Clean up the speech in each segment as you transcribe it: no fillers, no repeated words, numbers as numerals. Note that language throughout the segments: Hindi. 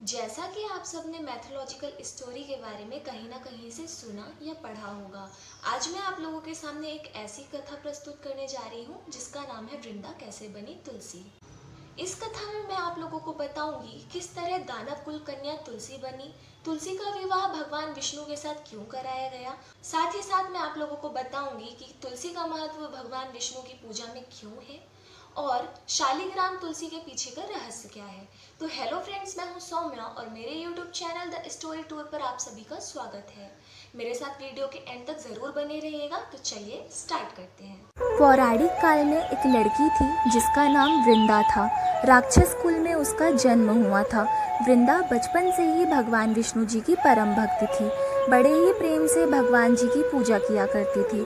जैसा कि आप सबने मैथोलॉजिकल स्टोरी के बारे में कहीं ना कहीं से सुना या पढ़ा होगा, आज मैं आप लोगों के सामने एक ऐसी कथा प्रस्तुत करने जा रही हूँ जिसका नाम है वृंदा कैसे बनी तुलसी। इस कथा में मैं आप लोगों को बताऊंगी किस तरह दानव कुल कन्या तुलसी बनी, तुलसी का विवाह भगवान विष्णु के साथ क्यों कराया गया। साथ ही साथ मैं आप लोगों को बताऊंगी कि तुलसी का महत्व भगवान विष्णु की पूजा में क्यों है और शालिग्राम तुलसी के पीछे का रहस्य क्या है। तो हेलो फ्रेंड्स, मैं हूं सौम्या और मेरे YouTube channel the story tour पर आप सभी का स्वागत है। मेरे साथ वीडियो के एंड तक जरूर बने रहिएगा। तो चलिए स्टार्ट करते हैं। पौराणिक काल में एक लड़की थी जिसका नाम वृंदा था। राक्षस कुल में उसका जन्म हुआ था। वृंदा बचपन से ही भगवान विष्णु जी की परम भक्त थी। बड़े ही प्रेम से भगवान जी की पूजा किया करती थी।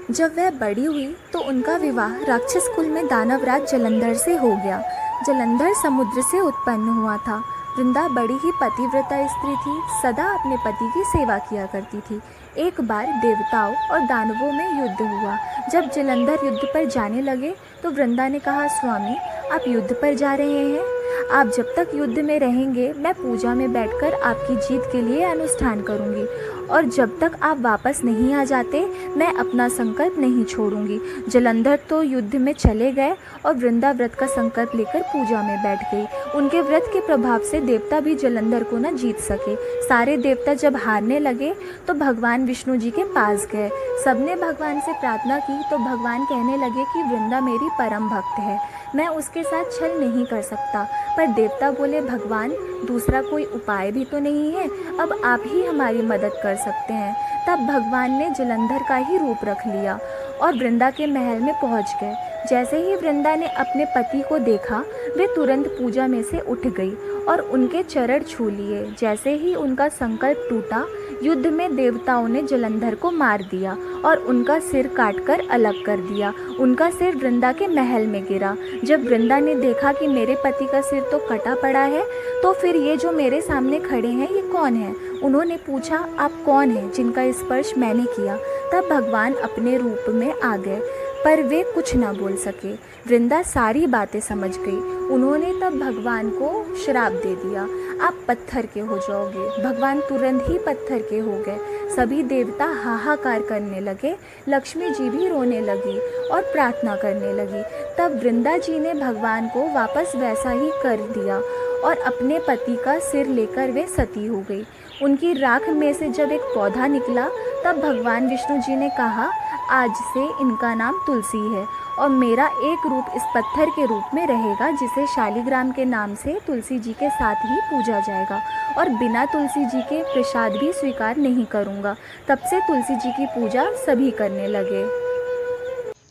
जब वह बड़ी हुई तो उनका विवाह राक्षस कुल में दानवराज जलंधर से हो गया। जलंधर समुद्र से उत्पन्न हुआ था। वृंदा बड़ी ही पतिव्रता स्त्री थी, सदा अपने पति की सेवा किया करती थी। एक बार देवताओं और दानवों में युद्ध हुआ। जब जलंधर युद्ध पर जाने लगे तो वृंदा ने कहा, स्वामी आप युद्ध पर जा रहे हैं, आप जब तक युद्ध में रहेंगे मैं पूजा में बैठकर आपकी जीत के लिए अनुष्ठान करूंगी और जब तक आप वापस नहीं आ जाते मैं अपना संकल्प नहीं छोड़ूंगी। जलंधर तो युद्ध में चले गए और वृंदा व्रत का संकल्प लेकर पूजा में बैठ गई। उनके व्रत के प्रभाव से देवता भी जलंधर को न जीत सके। सारे देवता जब हारने लगे तो भगवान विष्णु जी के पास गए। सबने भगवान से प्रार्थना की तो भगवान कहने लगे कि वृंदा मेरी परम भक्त है, मैं उसके साथ छल नहीं कर सकता। पर देवता बोले, भगवान दूसरा कोई उपाय भी तो नहीं है, अब आप ही हमारी मदद कर सकते हैं। तब भगवान ने जलंधर का ही रूप रख लिया और वृंदा के महल में पहुंच गए। जैसे ही वृंदा ने अपने पति को देखा वे तुरंत पूजा में से उठ गई और उनके चरण छू लिए। जैसे ही उनका संकल्प टूटा, युद्ध में देवताओं ने जलंधर को मार दिया और उनका सिर काटकर अलग कर दिया। उनका सिर वृंदा के महल में गिरा। जब वृंदा ने देखा कि मेरे पति का सिर तो कटा पड़ा है, तो फिर ये जो मेरे सामने खड़े हैं ये कौन है। उन्होंने पूछा, आप कौन हैं जिनका स्पर्श मैंने किया। तब भगवान अपने रूप में आ गए पर वे कुछ ना बोल सके। वृंदा सारी बातें समझ गई। उन्होंने तब भगवान को श्राप दे दिया, आप पत्थर के हो जाओगे। भगवान तुरंत ही पत्थर के हो गए। सभी देवता हाहाकार करने लगे। लक्ष्मी जी भी रोने लगी और प्रार्थना करने लगी। तब वृंदा जी ने भगवान को वापस वैसा ही कर दिया और अपने पति का सिर लेकर वे सती हो गई। उनकी राख में से जब एक पौधा निकला तब भगवान विष्णु जी ने कहा, आज से इनका नाम तुलसी है और मेरा एक रूप इस पत्थर के रूप में रहेगा जिसे शालिग्राम के नाम से तुलसी जी के साथ ही पूजा जाएगा और बिना तुलसी जी के प्रसाद भी स्वीकार नहीं करूँगा। तब से तुलसी जी की पूजा सभी करने लगे।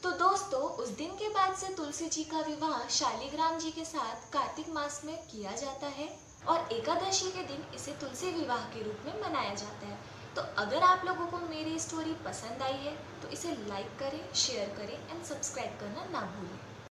तो दोस्तों, उस दिन के बाद से तुलसी जी का विवाह शालिग्राम जी के साथ कार्तिक मास में किया जाता है और एकादशी के दिन इसे तुलसी विवाह के रूप में मनाया जाता है। तो अगर आप लोगों को मेरी स्टोरी पसंद आई है तो इसे लाइक करें, शेयर करें एंड सब्सक्राइब करना ना भूलें।